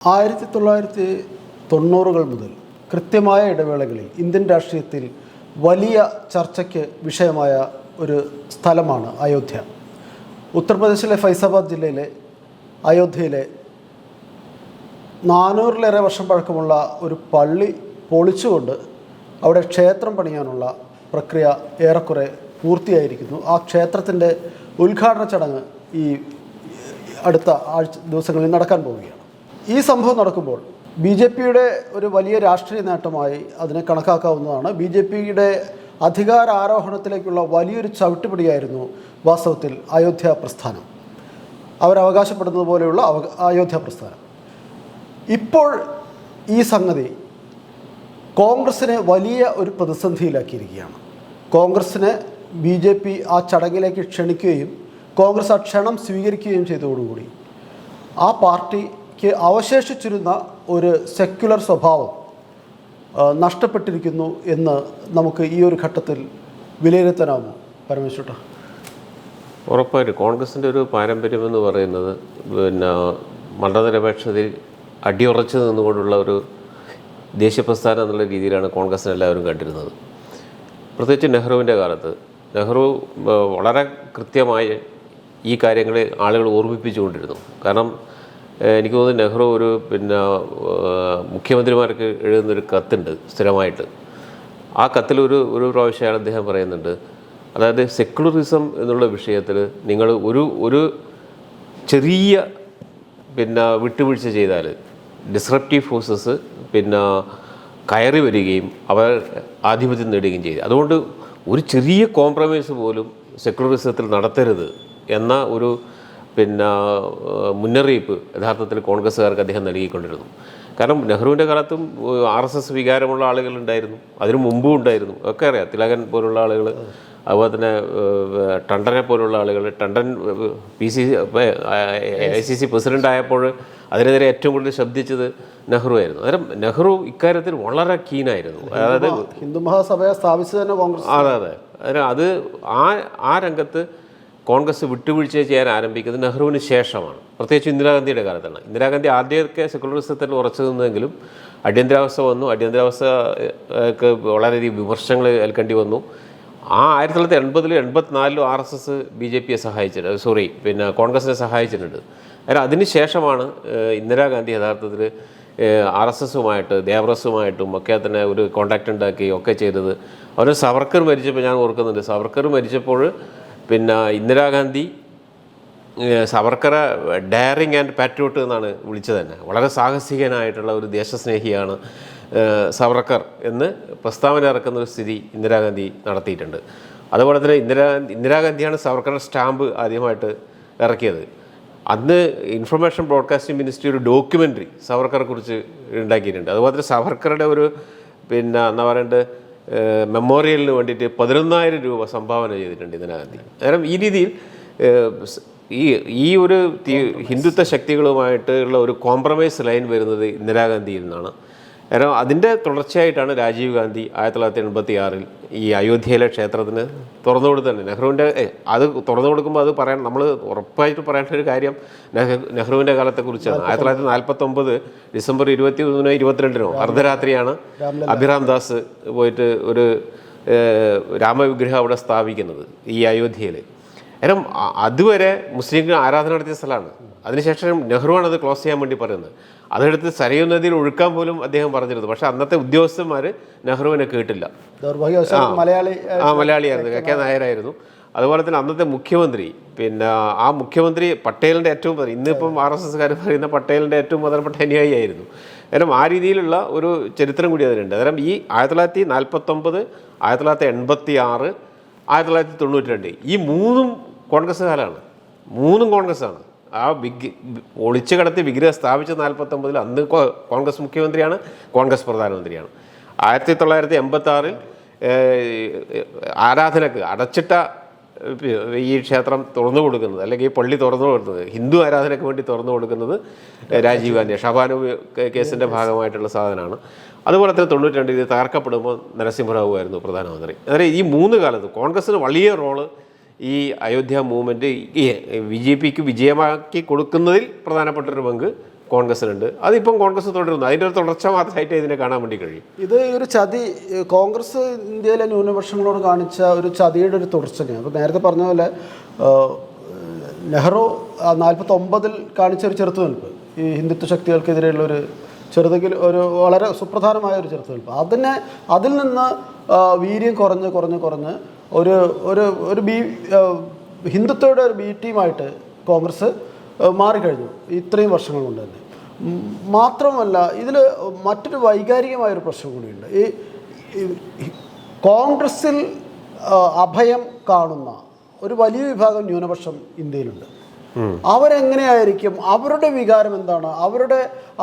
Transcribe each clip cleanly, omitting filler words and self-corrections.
1990 മുതൽ കൃത്യമായ ഇടവേളകളിൽ ഇന്ത്യൻ രാഷ്ട്രീയത്തിൽ വലിയ ചർച്ചയ്ക്ക് വിഷയമായ ഒരു സ്ഥലമാണ് അയോധ്യ. ഉത്തർപ്രദേശിലെ ഫൈസാബാദ് ജില്ലയിലെ അയോധ്യയിലെ 400-ലേറെ വർഷം പഴക്കമുള്ള ഒരു പള്ളി പൊളിച്ചുകൊണ്ട് അവിടെ ക്ഷേത്രം പണിയാനുള്ള പ്രക്രിയ ഏറെക്കുറെ പൂർത്തിയായിരിക്കുന്നു. ആ ക്ഷേത്രത്തിൻ്റെ ഉദ്ഘാടന ചടങ്ങ് ഈ അടുത്ത ദിവസങ്ങളിൽ നടക്കാൻ പോവുകയാണ്. ഈ സംഭവം നടക്കുമ്പോൾ BJPയുടെ ഒരു വലിയ രാഷ്ട്രീയ നേട്ടമായി അതിനെ കണക്കാക്കാവുന്നതാണ്. BJPയുടെ അധികാരാരോഹണത്തിലേക്കുള്ള വലിയൊരു ചവിട്ടുപടിയായിരുന്നു വാസ്തവത്തിൽ അയോധ്യ പ്രസ്ഥാനം, അവരവകാശപ്പെടുന്നത് പോലെയുള്ള അയോധ്യ പ്രസ്ഥാനം. ഇപ്പോൾ ഈ സംഗതി കോൺഗ്രസിനെ വലിയ ഒരു പ്രതിസന്ധിയിലാക്കിയിരിക്കുകയാണ്. കോൺഗ്രസിനെ BJP ആ ചടങ്ങിലേക്ക് ക്ഷണിക്കുകയും കോൺഗ്രസ് ആ ക്ഷണം സ്വീകരിക്കുകയും ചെയ്തതോടുകൂടി ആ പാർട്ടിക്ക് അവശേഷിച്ചിരുന്ന ഒരു സെക്യുലർ സ്വഭാവം നഷ്ടപ്പെട്ടിരിക്കുന്നു എന്ന് നമുക്ക് ഈ ഒരു ഘട്ടത്തിൽ വിലയിരുത്താനാവുമോ പരമേശ്വര? ഉറപ്പായിട്ടും കോൺഗ്രസിൻ്റെ ഒരു പാരമ്പര്യമെന്ന് പറയുന്നത് മതനിരപേക്ഷതയിൽ അടിയുറച്ചു നിന്നുകൊണ്ടുള്ള ഒരു ദേശീയ പ്രസ്ഥാനം എന്നുള്ള രീതിയിലാണ് കോൺഗ്രസിനെ എല്ലാവരും കണ്ടിരുന്നത്. പ്രത്യേകിച്ച് നെഹ്റുവിൻ്റെ കാലത്ത് നെഹ്റു വളരെ കൃത്യമായി ഈ കാര്യങ്ങൾ ആളുകൾ ഓർമ്മിപ്പിച്ചുകൊണ്ടിരുന്നു. കാരണം എനിക്ക് തോന്നുന്നു നെഹ്റു ഒരു മുഖ്യമന്ത്രിമാർക്ക് എഴുതുന്നൊരു കത്തുണ്ട് സ്ഥിരമായിട്ട്. ആ കത്തിൽ ഒരു പ്രാവശ്യം അദ്ദേഹം പറയുന്നുണ്ട്, അതായത് സെക്കുലറിസം എന്നുള്ള വിഷയത്തിൽ നിങ്ങൾ ഒരു ചെറിയ വിട്ടുവീഴ്ച ചെയ്താൽ ഡിസ്റപ്റ്റീവ് ഫോഴ്സസ് കയറി വരികയും അവർ ആധിപത്യം നേടുകയും ചെയ്തു. അതുകൊണ്ട് ഒരു ചെറിയ കോംപ്രമൈസ് പോലും സെക്കുലറിസത്തിൽ നടത്തരുത് എന്ന ഒരു മുന്നറിയിപ്പ് യഥാർത്ഥത്തിൽ കോൺഗ്രസ്സുകാർക്ക് അദ്ദേഹം നൽകിക്കൊണ്ടിരുന്നു. കാരണം നെഹ്റുവിൻ്റെ കാലത്തും RSS വികാരമുള്ള ആളുകളുണ്ടായിരുന്നു, അതിനു മുമ്പും ഉണ്ടായിരുന്നു, ഒക്കെ അറിയാം. തിലകൻ പോലുള്ള ആളുകൾ, അതുപോലെ തന്നെ ടണ്ടനെ പോലുള്ള ആളുകൾ. ടണ്ടൻ ICC പ്രസിഡൻ്റ് ആയപ്പോൾ അതിനെതിരെ ഏറ്റവും കൂടുതൽ ശബ്ദിച്ചത് നെഹ്റു ആയിരുന്നു. അന്നേരം നെഹ്റു ഇക്കാര്യത്തിൽ വളരെ കീനായിരുന്നു. അതായത് ഹിന്ദു മഹാസഭയെ സ്ഥാപിച്ചത് തന്നെ കോൺഗ്രസ്. അതെ. അത് ആ രംഗത്ത് കോൺഗ്രസ് വിട്ടുവീഴ്ച ചെയ്യാൻ ആരംഭിക്കുന്നത് നെഹ്റുവിന് ശേഷമാണ്. പ്രത്യേകിച്ച് ഇന്ദിരാഗാന്ധിയുടെ കാലത്താണ്. ഇന്ദിരാഗാന്ധി ആദ്യമൊക്കെ സെക്കുലറിസത്തിൽ ഉറച്ചു നിന്നെങ്കിലും അടിയന്തരാവസ്ഥ വന്നു. അടിയന്തരാവസ്ഥക്ക് വളരെയധികം വിമർശനങ്ങൾ ഏൽക്കേണ്ടി വന്നു. ആ 1980-ലും 84-ലും RSS BJPയെ സഹായിച്ചിട്ടുണ്ട്, കോൺഗ്രസിനെ സഹായിച്ചിട്ടുണ്ട്. അതിന് ശേഷമാണ് ഇന്ദിരാഗാന്ധി യഥാർത്ഥത്തിൽ RSSുമായിട്ട് ദേവറസുമായിട്ടും ഒക്കെ തന്നെ ഒരു കോണ്ടാക്റ്റ് ഉണ്ടാക്കി ഒക്കെ ചെയ്തത്. അവർ സവർക്കർ മരിച്ചപ്പോൾ ഞാൻ ഓർക്കുന്നുണ്ട്, സവർക്കർ മരിച്ചപ്പോൾ ഇന്ദിരാഗാന്ധി സവർക്കറെ ഡയറിങ് ആൻഡ് പാട്രിയോട്ട് എന്നാണ് വിളിച്ചത് തന്നെ. വളരെ സാഹസികനായിട്ടുള്ള ഒരു ദേശസ്നേഹിയാണ് സവർക്കർ എന്ന് പ്രസ്താവന ഇറക്കുന്ന ഒരു സ്ഥിതി ഇന്ദിരാഗാന്ധി നടത്തിയിട്ടുണ്ട്. അതുപോലെ തന്നെ ഇന്ദിരാഗാന്ധിയാണ് സവർക്കറുടെ സ്റ്റാമ്പ് ആദ്യമായിട്ട് ഇറക്കിയത്. അന്ന് ഇൻഫർമേഷൻ ബ്രോഡ്കാസ്റ്റിംഗ് മിനിസ്ട്രി ഒരു ഡോക്യുമെൻ്ററി സവർക്കറെ കുറിച്ച് ഉണ്ടാക്കിയിട്ടുണ്ട്. അതുപോലെ തന്നെ സവർക്കറുടെ ഒരു എന്താ പറയേണ്ടത് മെമ്മോറിയലിന് വേണ്ടിയിട്ട് 11,000 രൂപ സംഭാവന ചെയ്തിട്ടുണ്ട് ഇന്ദിരാഗാന്ധി. അന്നേരം ഈ രീതിയിൽ ഈ ഒരു ഹിന്ദുത്വ ശക്തികളുമായിട്ടുള്ള ഒരു കോംപ്രമൈസ് ലൈൻ വരുന്നത് ഇന്ദിരാഗാന്ധിയിൽ നിന്നാണ്. കാരണം അതിൻ്റെ തുടർച്ചയായിട്ടാണ് രാജീവ് ഗാന്ധി 1986-ൽ ഈ അയോധ്യയിലെ ക്ഷേത്രത്തിന് തുറന്നു കൊടുത്തത്. നെഹ്റുവിൻ്റെ അത് തുറന്നു കൊടുക്കുമ്പോൾ അത് നമ്മൾ ഉറപ്പായിട്ട് പറയേണ്ട ഒരു കാര്യം നെഹ്റുവിൻ്റെ കാലത്തെക്കുറിച്ചാണ്. 1949 ഡിസംബർ 21-നോ 22-നോ അർദ്ധരാത്രിയാണ് അഭിറാം ദാസ് പോയിട്ട് ഒരു രാമവിഗ്രഹം അവിടെ സ്ഥാപിക്കുന്നത് ഈ അയോധ്യയിൽ. കാരണം അതുവരെ മുസ്ലിങ്ങൾ ആരാധന നടത്തിയ സ്ഥലമാണ്. അതിനുശേഷം നെഹ്റുവാണ് അത് ക്ലോസ് ചെയ്യാൻ വേണ്ടി പറയുന്നത്. അതെടുത്ത് സരയൂ നദിയിൽ ഒഴുക്കാൻ പോലും അദ്ദേഹം പറഞ്ഞിരുന്നു. പക്ഷേ അന്നത്തെ ഉദ്യോഗസ്ഥന്മാർ നെഹ്റുവിനെ കേട്ടില്ല. മലയാളിയായിരുന്നു, KK നായരായിരുന്നു. അതുപോലെ തന്നെ അന്നത്തെ മുഖ്യമന്ത്രി ആ മുഖ്യമന്ത്രി പട്ടേലിൻ്റെ ഏറ്റവും ഇന്നിപ്പം RSSകാർ പറയുന്ന പട്ടേലിൻ്റെ ഏറ്റവും പ്രധാനപ്പെട്ട അനുയായിയായിരുന്നു. കാരണം ആ രീതിയിലുള്ള ഒരു ചരിത്രം കൂടി അതിനുണ്ട്. അന്നേരം ഈ 1949, 1986, 1992 ഈ മൂന്നും കോൺഗ്രസ് കാലമാണ്. മൂന്നും കോൺഗ്രസ്സാണ്. ആ ഒളിച്ചു കടത്തി വിഗ്രഹം സ്ഥാപിച്ച 1949 അന്ന് കോൺഗ്രസ് മുഖ്യമന്ത്രിയാണ്, കോൺഗ്രസ് പ്രധാനമന്ത്രിയാണ്. 1986 ആരാധനക്ക് അടച്ചിട്ട ഈ ക്ഷേത്രം തുറന്നു കൊടുക്കുന്നത്, അല്ലെങ്കിൽ ഈ പള്ളി തുറന്നു കൊടുക്കുന്നത്, ഹിന്ദു ആരാധനയ്ക്ക് വേണ്ടി തുറന്നു കൊടുക്കുന്നത് രാജീവ് ഗാന്ധി ഷബാനു കേസിൻ്റെ ഭാഗമായിട്ടുള്ള സാധനമാണ്. അതുപോലെ തന്നെ 92 ഇത് തകർക്കപ്പെടുമ്പോൾ നരസിംഹറാവു ആയിരുന്നു പ്രധാനമന്ത്രി. അതായത് ഈ മൂന്ന് കാലത്ത് കോൺഗ്രസ്സിന് വലിയ റോള് ഈ അയോധ്യ മൂവ്മെൻറ്റ് BJPക്ക് വിജയമാക്കി കൊടുക്കുന്നതിൽ പ്രധാനപ്പെട്ടൊരു പങ്ക് കോൺഗ്രസിനുണ്ട്. അതിപ്പം കോൺഗ്രസ് തുടരുന്നു. അതിൻ്റെ ഒരു തുടർച്ച മാത്രമായിട്ട് ഇതിനെ കാണാൻ വേണ്ടി കഴിയും. ഇത് ഒരു ചതി, കോൺഗ്രസ് ഇന്ത്യയിലെ ന്യൂനപക്ഷങ്ങളോട് കാണിച്ച ഒരു ചതിയുടെ ഒരു തുടർച്ചയാണ്. അപ്പോൾ നേരത്തെ പറഞ്ഞ പോലെ നെഹ്റു 49 കാണിച്ച ഒരു ചെറുത്തുനിൽപ്പ്, ഈ ഹിന്ദുത്വ ശക്തികൾക്കെതിരെയുള്ള ഒരു ഒരു വളരെ സുപ്രധാനമായ ഒരു ചെറുത്തുനിൽപ്പ്, അതിൽ നിന്ന് വീര്യം കുറഞ്ഞ് ഒരു ഒരു ഒരു ഹിന്ദുത്വയുടെ ഒരു ബി ടീമായിട്ട് കോൺഗ്രസ് മാറിക്കഴിഞ്ഞു ഇത്രയും വർഷങ്ങൾ കൊണ്ട് തന്നെ. മാത്രമല്ല ഇതിൽ മറ്റൊരു വൈകാരികമായൊരു പ്രശ്നം കൂടിയുണ്ട്. ഈ കോൺഗ്രസ്സിൽ അഭയം കാണുന്ന ഒരു വലിയ വിഭാഗം ന്യൂനപക്ഷം ഇന്ത്യയിലുണ്ട്. അവരെങ്ങനെയായിരിക്കും, അവരുടെ വികാരം എന്താണ്,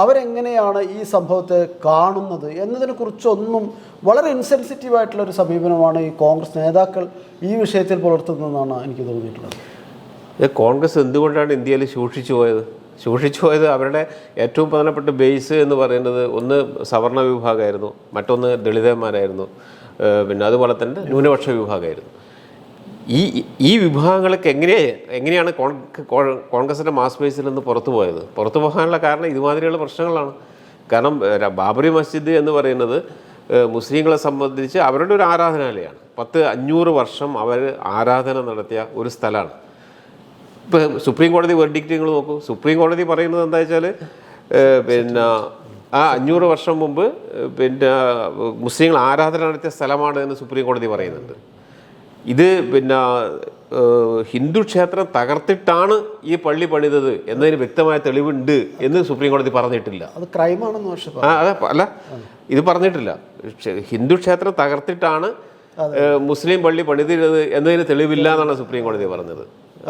അവരെങ്ങനെയാണ് ഈ സംഭവത്തെ കാണുന്നത് എന്നതിനെ കുറിച്ചൊന്നും വളരെ ഇൻസെൻസിറ്റീവായിട്ടുള്ളൊരു സമീപനമാണ് ഈ കോൺഗ്രസ് നേതാക്കൾ ഈ വിഷയത്തിൽ പുലർത്തുന്നതെന്നാണ് എനിക്ക് തോന്നിയിട്ടുള്ളത്. കോൺഗ്രസ് എന്തുകൊണ്ടാണ് ഇന്ത്യയിൽ ശോഷിച്ചു പോയത്? അവരുടെ ഏറ്റവും പ്രധാനപ്പെട്ട ബേസ് എന്ന് പറയുന്നത് ഒന്ന് സവർണ വിഭാഗമായിരുന്നു, മറ്റൊന്ന് ദളിതന്മാരായിരുന്നു, പിന്നെ അതുപോലെ തന്നെ ന്യൂനപക്ഷ വിഭാഗമായിരുന്നു. ഈ വിഭാഗങ്ങളൊക്കെ എങ്ങനെയാണ് കോൺഗ്രസിൻ്റെ മാസ് ബേസിൽ നിന്ന് പുറത്തു പോകാനുള്ള കാരണം ഇതുമാതിരിയുള്ള പ്രശ്നങ്ങളാണ്. കാരണം ബാബറി മസ്ജിദ് എന്ന് പറയുന്നത് മുസ്ലിങ്ങളെ സംബന്ധിച്ച് അവരുടെ ഒരു ആരാധനാലയമാണ്. 500 വർഷം അവർ ആരാധന നടത്തിയ ഒരു സ്ഥലമാണ്. ഇപ്പോൾ സുപ്രീം കോടതി വെർഡിക്റ്റ് നിങ്ങൾ നോക്കൂ. സുപ്രീം കോടതി പറയുന്നത് എന്താ വെച്ചാൽ പിന്നെ ആ 500 വർഷം മുമ്പ് പിന്നെ മുസ്ലിങ്ങൾ ആരാധന നടത്തിയ സ്ഥലമാണ് എന്ന് സുപ്രീം കോടതി പറയുന്നുണ്ട്. ഇത് പിന്നെ ഹിന്ദു ക്ഷേത്രം തകർത്തിട്ടാണ് ഈ പള്ളി പണിതത് എന്നതിന് വ്യക്തമായ തെളിവുണ്ട് എന്ന് സുപ്രീം കോടതി പറഞ്ഞിട്ടില്ല. അത് ക്രൈമാണെന്ന് അല്ല, ഇത് പറഞ്ഞിട്ടില്ല. ഹിന്ദു ക്ഷേത്രം തകർത്തിട്ടാണ് മുസ്ലിം പള്ളി പണിതിരുന്നത് എന്നതിന് തെളിവില്ല എന്നാണ് സുപ്രീം കോടതി പറഞ്ഞത്,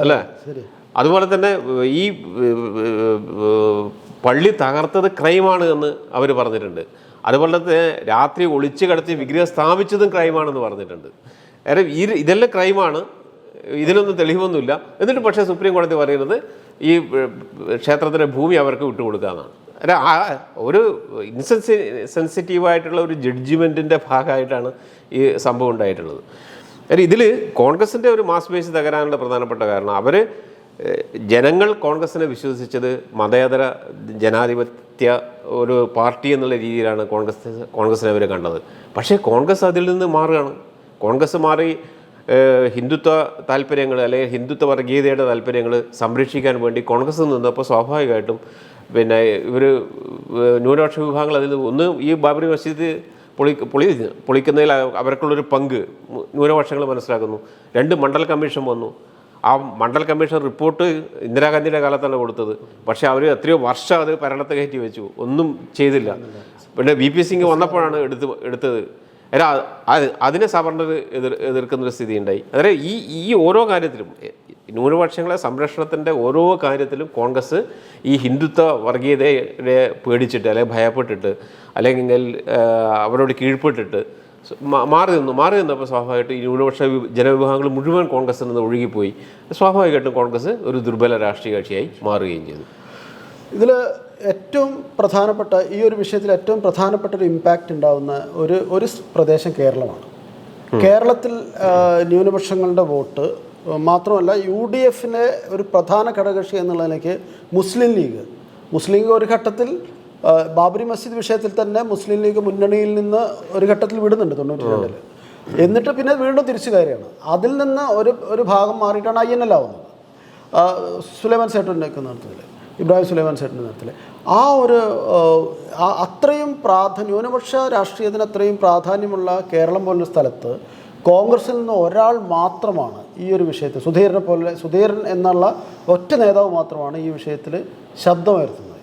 അല്ലേ? അതുപോലെ തന്നെ ഈ പള്ളി തകർത്തത് ക്രൈമാണ് എന്ന് അവർ പറഞ്ഞിട്ടുണ്ട്. അതുപോലെ തന്നെ രാത്രി ഒളിച്ചു കടത്തി വിഗ്രഹം സ്ഥാപിച്ചതും ക്രൈമാണെന്ന് പറഞ്ഞിട്ടുണ്ട്. ഇതെല്ലാം ക്രൈമാണ്, ഇതിനൊന്നും തെളിവൊന്നുമില്ല. എന്നിട്ട് പക്ഷേ സുപ്രീം കോടതി പറയുന്നത് ഈ ക്ഷേത്രത്തിൻ്റെ ഭൂമി അവർക്ക് വിട്ടുകൊടുക്കാമെന്നാണ്. ഒരു സെൻസിറ്റീവായിട്ടുള്ള ഒരു ജഡ്ജിമെൻറ്റിൻ്റെ ഭാഗമായിട്ടാണ് ഈ സംഭവം ഉണ്ടായിട്ടുള്ളത്. ഇതിൽ കോൺഗ്രസിൻ്റെ ഒരു മാസ് ബേസ് തകരാനുള്ള പ്രധാനപ്പെട്ട കാരണം ജനങ്ങൾ കോൺഗ്രസിനെ വിശ്വസിച്ചത് മതേതര ജനാധിപത്യ ഒരു പാർട്ടി എന്നുള്ള രീതിയിലാണ് കോൺഗ്രസിനെ അവർ കണ്ടത്. പക്ഷേ കോൺഗ്രസ് അതിൽ നിന്ന് മാറുകയാണ്. കോൺഗ്രസ് മാറി ഹിന്ദുത്വ താല്പര്യങ്ങൾ അല്ലെങ്കിൽ ഹിന്ദുത്വ വർഗീയതയുടെ താല്പര്യങ്ങൾ സംരക്ഷിക്കാൻ വേണ്ടി കോൺഗ്രസ് നിന്നപ്പോൾ സ്വാഭാവികമായിട്ടും പിന്നെ ഇവർ ന്യൂനപക്ഷ വിഭാഗങ്ങൾ അതിൽ ഒന്ന് ഈ ബാബറി മസ്ജിദ് പൊളിക്കുന്നതിൽ അവർക്കുള്ളൊരു പങ്ക് ന്യൂനപക്ഷങ്ങൾ മനസ്സിലാക്കുന്നു. 2 മണ്ഡൽ കമ്മീഷൻ വന്നു. ആ മണ്ഡൽ കമ്മീഷൻ റിപ്പോർട്ട് ഇന്ദിരാഗാന്ധിയുടെ കാലത്താണ് കൊടുത്തത്. പക്ഷേ അവർ എത്രയോ വർഷം അത് ഭരണത്തെ കയറ്റി വെച്ചു, ഒന്നും ചെയ്തില്ല. പിന്നെ VP സിംഗ് വന്നപ്പോഴാണ് എടുത്തത്. അതിനെ സവർണർ എതിർക്കുന്നൊരു സ്ഥിതി ഉണ്ടായി. അതായത് ഈ ഓരോ കാര്യത്തിലും ന്യൂനപക്ഷങ്ങളെ സംരക്ഷണത്തിൻ്റെ ഓരോ കാര്യത്തിലും കോൺഗ്രസ് ഈ ഹിന്ദുത്വ വർഗീയതയെ പേടിച്ചിട്ട് അല്ലെങ്കിൽ ഭയപ്പെട്ടിട്ട് അല്ലെങ്കിൽ അവരോട് കീഴ്പ്പെട്ടിട്ട് മാറി നിന്നപ്പോൾ സ്വാഭാവികമായിട്ട് ഈ ന്യൂനപക്ഷ ജനവിഭാഗങ്ങൾ മുഴുവൻ കോൺഗ്രസിൽ നിന്ന് ഒഴുകിപ്പോയി. സ്വാഭാവികമായിട്ടും കോൺഗ്രസ് ഒരു ദുർബല രാഷ്ട്രീയ കക്ഷിയായി മാറുകയും ചെയ്തു. ഇതിൽ ഏറ്റവും പ്രധാനപ്പെട്ട ഈ ഒരു വിഷയത്തിൽ ഏറ്റവും പ്രധാനപ്പെട്ട ഒരു ഇമ്പാക്റ്റ് ഉണ്ടാകുന്ന ഒരു പ്രദേശം കേരളമാണ്. കേരളത്തിൽ ന്യൂനപക്ഷങ്ങളുടെ വോട്ട് മാത്രമല്ല UDFിൻ്റെ ഒരു പ്രധാന ഘടകകക്ഷി എന്നുള്ളതിലേക്ക് മുസ്ലിം ലീഗ് ഒരു ഘട്ടത്തിൽ ബാബറി മസ്ജിദ് വിഷയത്തിൽ തന്നെ മുസ്ലിം ലീഗ് മുന്നണിയിൽ നിന്ന് ഒരു ഘട്ടത്തിൽ വിടുന്നുണ്ട് 92-ൽ. എന്നിട്ട് പിന്നെ വീണ്ടും തിരിച്ചു കയറിയാണ്. അതിൽ നിന്ന് ഒരു ഭാഗം മാറിയിട്ടാണ് INL ആവുന്നത്. സുലൈമാൻ സേട്ടൻ്റെ നേതൃത്വത്തിൽ, ഇബ്രാഹിം സുലൈമാൻ സേട്ടൻ്റെ നേതൃത്വത്തിൽ അത്രയും ന്യൂനപക്ഷ രാഷ്ട്രീയത്തിന് അത്രയും പ്രാധാന്യമുള്ള കേരളം പോലൊരു സ്ഥലത്ത് കോൺഗ്രസിൽ നിന്ന് ഒരാൾ മാത്രമാണ് ഈ ഒരു വിഷയത്തിൽ, സുധീരൻ എന്നുള്ള ഒറ്റ നേതാവ് മാത്രമാണ് ഈ വിഷയത്തിൽ ശബ്ദമുയർത്തുന്നത്.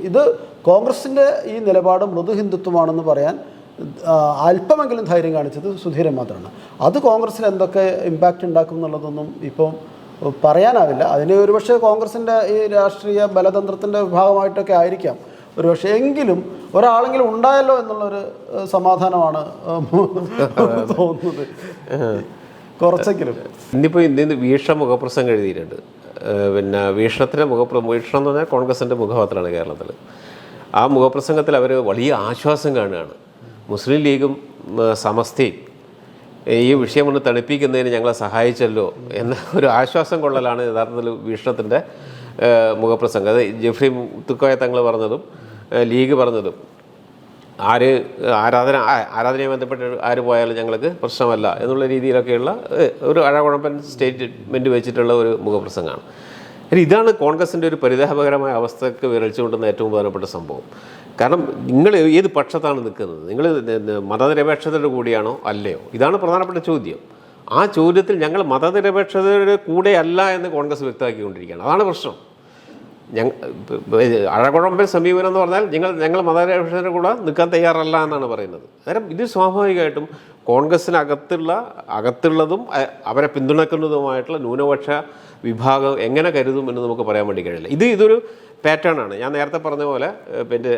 ഇത് കോൺഗ്രസിൻ്റെ ഈ നിലപാട് മൃദു ഹിന്ദുത്വമാണെന്ന് പറയാൻ അല്പമെങ്കിലും ധൈര്യം കാണിച്ചത് സുധീരൻ മാത്രമാണ്. അത് കോൺഗ്രസിൽ എന്തൊക്കെ ഇമ്പാക്റ്റ് ഉണ്ടാക്കും എന്നുള്ളതൊന്നും ഇപ്പം പറയാനാവില്ല. അതിന് ഒരുപക്ഷെ കോൺഗ്രസിൻ്റെ ഈ രാഷ്ട്രീയ ബലതന്ത്രത്തിൻ്റെ ഭാഗമായിട്ടൊക്കെ ആയിരിക്കാം ഒരുപക്ഷെ. എങ്കിലും ഒരാളെങ്കിലും ഉണ്ടായല്ലോ എന്നുള്ളൊരു സമാധാനമാണ് തോന്നുന്നത് കുറച്ചെങ്കിലും. ഇന്നിപ്പോൾ ഇന്ന് വീക്ഷ മുഖപ്രസംഗം എഴുതിയിട്ടുണ്ട്. പിന്നെ വീക്ഷണത്തിൻ്റെ വീക്ഷണം എന്ന് പറഞ്ഞാൽ കോൺഗ്രസിൻ്റെ മുഖപത്രമാണ് കേരളത്തിൽ. ആ മുഖപ്രസംഗത്തിൽ അവർ വലിയ ആശ്വാസം കാണുകയാണ്. മുസ്ലിം ലീഗും സമസ്തയും ഈ വിഷയം ഒന്ന് തണുപ്പിക്കുന്നതിന് ഞങ്ങളെ സഹായിച്ചല്ലോ എന്ന ഒരു ആശ്വാസം കൊള്ളലാണ് യഥാർത്ഥത്തിൽ വീക്ഷണത്തിൻ്റെ മുഖപ്രസംഗം, അത് ജെഫ്രി മുത്തുക്കോയ തങ്ങൾ പറഞ്ഞതും ലീഗ് പറഞ്ഞതും ആരാധനയുമായി ബന്ധപ്പെട്ട് ആര് പോയാലും ഞങ്ങൾക്ക് പ്രശ്നമല്ല എന്നുള്ള രീതിയിലൊക്കെയുള്ള ഒരു അഴകുഴമ്പൻ സ്റ്റേറ്റ്മെൻറ്റ് വെച്ചിട്ടുള്ള ഒരു മുഖപ്രസംഗമാണ്. ഇതാണ് കോൺഗ്രസിൻ്റെ ഒരു പരിതാപകരമായ അവസ്ഥയ്ക്ക് വിരൽച്ചു കൊണ്ടുന്ന ഏറ്റവും പ്രധാനപ്പെട്ട സംഭവം. കാരണം നിങ്ങൾ ഏത് പക്ഷത്താണ് നിൽക്കുന്നത്? നിങ്ങൾ മതനിരപേക്ഷതയുടെ കൂടിയാണോ അല്ലയോ? ഇതാണ് പ്രധാനപ്പെട്ട ചോദ്യം. ആ ചോദ്യത്തിൽ ഞങ്ങൾ മതനിരപേക്ഷതയുടെ കൂടെ അല്ല എന്ന് കോൺഗ്രസ് വ്യക്തമാക്കിക്കൊണ്ടിരിക്കുകയാണ്. അതാണ് പ്രശ്നം. അഴകുഴമ്പൻ സമീപനം എന്ന് പറഞ്ഞാൽ ഞങ്ങൾ മതനിരപേക്ഷതയുടെ കൂടെ നിൽക്കാൻ തയ്യാറല്ല എന്നാണ് പറയുന്നത്. അന്നേരം ഇത് സ്വാഭാവികമായിട്ടും കോൺഗ്രസ്സിനകത്തുള്ളതും അവരെ പിന്തുണയ്ക്കുന്നതുമായിട്ടുള്ള ന്യൂനപക്ഷ വിഭാഗം എങ്ങനെ കരുതും എന്ന് നമുക്ക് പറയാൻ വേണ്ടി കഴിയില്ല. ഇതൊരു പാറ്റേൺ ആണ്. ഞാൻ നേരത്തെ പറഞ്ഞ പോലെ പിന്നെ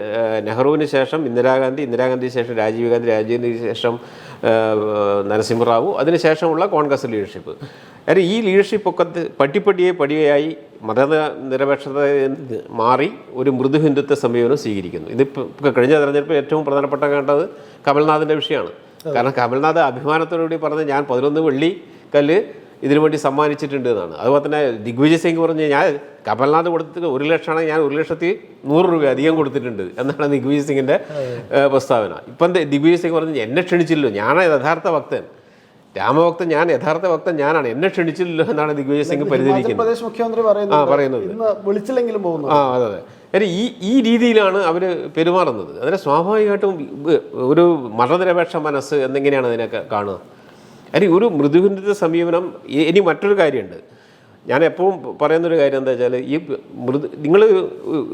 നെഹ്റുവിന് ശേഷം ഇന്ദിരാഗാന്ധിക്ക് ശേഷം രാജീവ് ഗാന്ധിക്ക് ശേഷം നരസിംഹറാവു, അതിനുശേഷമുള്ള കോൺഗ്രസ് ലീഡർഷിപ്പ്. അതായത് ഈ ലീഡർഷിപ്പൊക്കെ പടിയായി മതനിരപേക്ഷത മാറി ഒരു മൃദു ഹിന്ദുത്വ സമീപനം സ്വീകരിക്കുന്നു. ഇതിപ്പോൾ കഴിഞ്ഞ തെരഞ്ഞെടുപ്പിൽ ഏറ്റവും പ്രധാനപ്പെട്ട കണ്ടത് കമൽനാഥിൻ്റെ വിഷയമാണ്. കാരണം കമൽനാഥ് അഭിമാനത്തോടുകൂടി പറഞ്ഞ് ഞാൻ 11 വെള്ളിക്കല്ല് ഇതിനു വേണ്ടി സമ്മാനിച്ചിട്ടുണ്ട് എന്നാണ്. അതുപോലെ തന്നെ ദിഗ്വിജയ് സിംഗ് പറഞ്ഞ് ഞാൻ കമൽനാഥ് കൊടുത്തിട്ട് 1 ലക്ഷമാണ്, ഞാൻ 1,100,000 രൂപ അധികം കൊടുത്തിട്ടുണ്ട് എന്നാണ് ദിഗ്വിജയ് സിംഗിൻ്റെ പ്രസ്താവന. ഇപ്പം ദിഗ്വിജയ് സിംഗ് പറഞ്ഞ് എന്നെ ക്ഷണിച്ചില്ലല്ലോ, ഞാനാണ് യഥാർത്ഥ ഭക്തൻ, രാമഭക്തൻ, ഞാൻ യഥാർത്ഥ ഭക്തൻ ഞാനാണ്, എന്നെ ക്ഷണിച്ചില്ലല്ലോ എന്നാണ് ദിഗ്വിജയ് സിംഗ് പരിഹരിക്കുന്നത്. മുഖ്യമന്ത്രി പറയുന്നത് വിളിച്ചില്ലെങ്കിലും പോകുന്നു. അതെ. ഈ രീതിയിലാണ് അവർ പെരുമാറുന്നത്. അതിനെ സ്വാഭാവികമായിട്ടും ഒരു മതനിരപേക്ഷ മനസ്സ് എന്നെങ്ങനെയാണ് അതിനൊക്കെ കാണുക? ഒരു മൃദുഹിന്ദുത്വ സമീപനം. ഇനി മറ്റൊരു കാര്യമുണ്ട്, ഞാൻ എപ്പോഴും പറയുന്നൊരു കാര്യം എന്താ വെച്ചാൽ, നിങ്ങൾ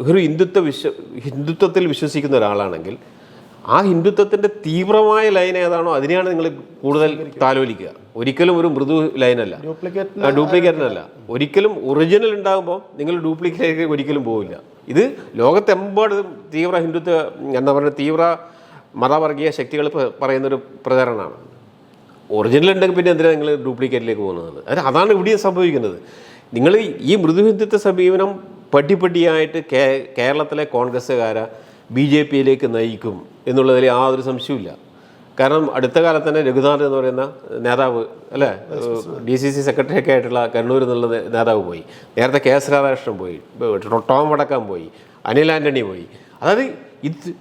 ഒരു ഹിന്ദുത്വത്തിൽ വിശ്വസിക്കുന്ന ഒരാളാണെങ്കിൽ ആ ഹിന്ദുത്വത്തിൻ്റെ തീവ്രമായ ലൈൻ ഏതാണോ അതിനെയാണ് നിങ്ങൾ കൂടുതൽ താലോലിക്കുക. ഒരിക്കലും ഒരു മൃദു ലൈനല്ല, ഡ്യൂപ്ലിക്കേറ്റിനല്ല. ഒരിക്കലും ഒറിജിനൽ ഉണ്ടാകുമ്പോൾ നിങ്ങൾ ഡ്യൂപ്ലിക്കേറ്റ് ഒരിക്കലും പോവില്ല. ഇത് ലോകത്തെമ്പാടും തീവ്ര ഹിന്ദുത്വ എന്താ പറയുക, തീവ്ര മതവർഗീയ ശക്തികൾ പറയുന്നൊരു പ്രചരണമാണ്. ഒറിജിനൽ ഉണ്ടെങ്കിൽ പിന്നെ എന്തിനാണ് നിങ്ങൾ ഡ്യൂപ്ലിക്കേറ്റിലേക്ക് പോകുന്നത്? അതാണ് ഇവിടെയും സംഭവിക്കുന്നത്. നിങ്ങൾ ഈ മൃദുഹിന്ദുത്വ സമീപനം പടിയായിട്ട് കേരളത്തിലെ കോൺഗ്രസ്സുകാരെ BJPയിലേക്ക് നയിക്കും എന്നുള്ളതിൽ യാതൊരു സംശയമില്ല. കാരണം അടുത്ത കാലത്ത് തന്നെ രഘുനാഥ് എന്ന് പറയുന്ന നേതാവ്, അല്ലേ, DCC സെക്രട്ടറി ഒക്കെ ആയിട്ടുള്ള കണ്ണൂർ എന്നുള്ള നേതാവ് പോയി. നേരത്തെ KS രാധാകൃഷ്ണൻ പോയി, ടോം വടക്കാൻ പോയി, അനിൽ ആൻ്റണി പോയി. അതായത്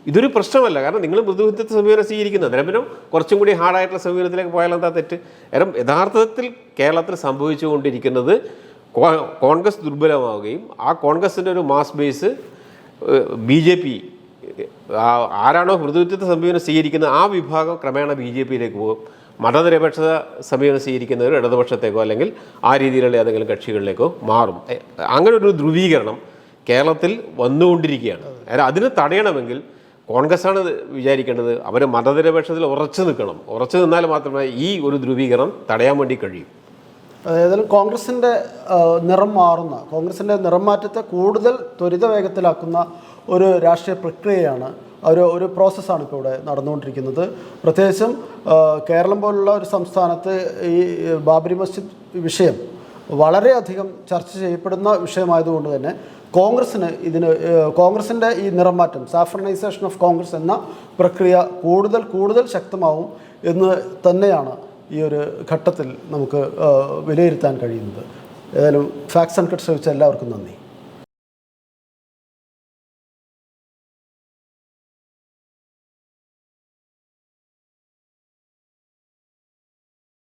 ഇതൊരു പ്രശ്നമല്ല. കാരണം നിങ്ങൾ മൃദുഹിന്ദുത്വ സമീപനം സ്വീകരിക്കുന്നത് നിലവിലും കുറച്ചും കൂടി ഹാർഡായിട്ടുള്ള സമീപനത്തിലേക്ക് പോയാൽ എന്താ തെറ്റ്? കാരണം യഥാർത്ഥത്തിൽ കേരളത്തിൽ സംഭവിച്ചുകൊണ്ടിരിക്കുന്നത് കോൺഗ്രസ് ദുർബലമാവുകയും ആ കോൺഗ്രസിൻ്റെ ഒരു മാസ് ബേസ് BJP ആരാണോ മൃദുത്വ സമീപനം സ്വീകരിക്കുന്നത് ആ വിഭാഗം ക്രമേണ BJPയിലേക്ക് പോകും. മതനിരപേക്ഷത സമീപനം സ്വീകരിക്കുന്നവർ ഇടതുപക്ഷത്തേക്കോ അല്ലെങ്കിൽ ആ രീതിയിലുള്ള ഏതെങ്കിലും കക്ഷികളിലേക്കോ മാറും. അങ്ങനെ ഒരു ധ്രുവീകരണം കേരളത്തിൽ വന്നുകൊണ്ടിരിക്കുകയാണ്. അതിന് തടയണമെങ്കിൽ കോൺഗ്രസ്സാണ് വിചാരിക്കേണ്ടത് അവർ മതനിരപേക്ഷതയിൽ ഉറച്ചു നിൽക്കണം. ഉറച്ചു നിന്നാൽ മാത്രമേ ഈ ഒരു ധ്രുവീകരണം തടയാൻ വേണ്ടി കഴിയൂ. ഏതായാലും കോൺഗ്രസിൻ്റെ നിറം മാറ്റത്തെ കൂടുതൽ ത്വരിത വേഗത്തിലാക്കുന്ന ഒരു രാഷ്ട്രീയ പ്രക്രിയയാണ്, ഒരു പ്രോസസ്സാണ് ഇപ്പോൾ ഇവിടെ നടന്നുകൊണ്ടിരിക്കുന്നത്. പ്രത്യേകിച്ചും കേരളം പോലുള്ള ഒരു സംസ്ഥാനത്ത് ഈ ബാബരി മസ്ജിദ് വിഷയം വളരെയധികം ചർച്ച ചെയ്യപ്പെടുന്ന വിഷയമായതുകൊണ്ട് തന്നെ കോൺഗ്രസിൻ്റെ ഈ നിറം മാറ്റം, സാഫ്രണൈസേഷൻ ഓഫ് കോൺഗ്രസ് എന്ന പ്രക്രിയ കൂടുതൽ ശക്തമാവും എന്ന് തന്നെയാണ് ഈ ഒരു ഘട്ടത്തിൽ നമുക്ക് വിലയിരുത്താൻ കഴിയുന്നത്. ഏതായാലും ഫാക്ട്സ് ആൻഡ് കട്ട്സ് വെച്ച എല്ലാവർക്കും നന്ദി.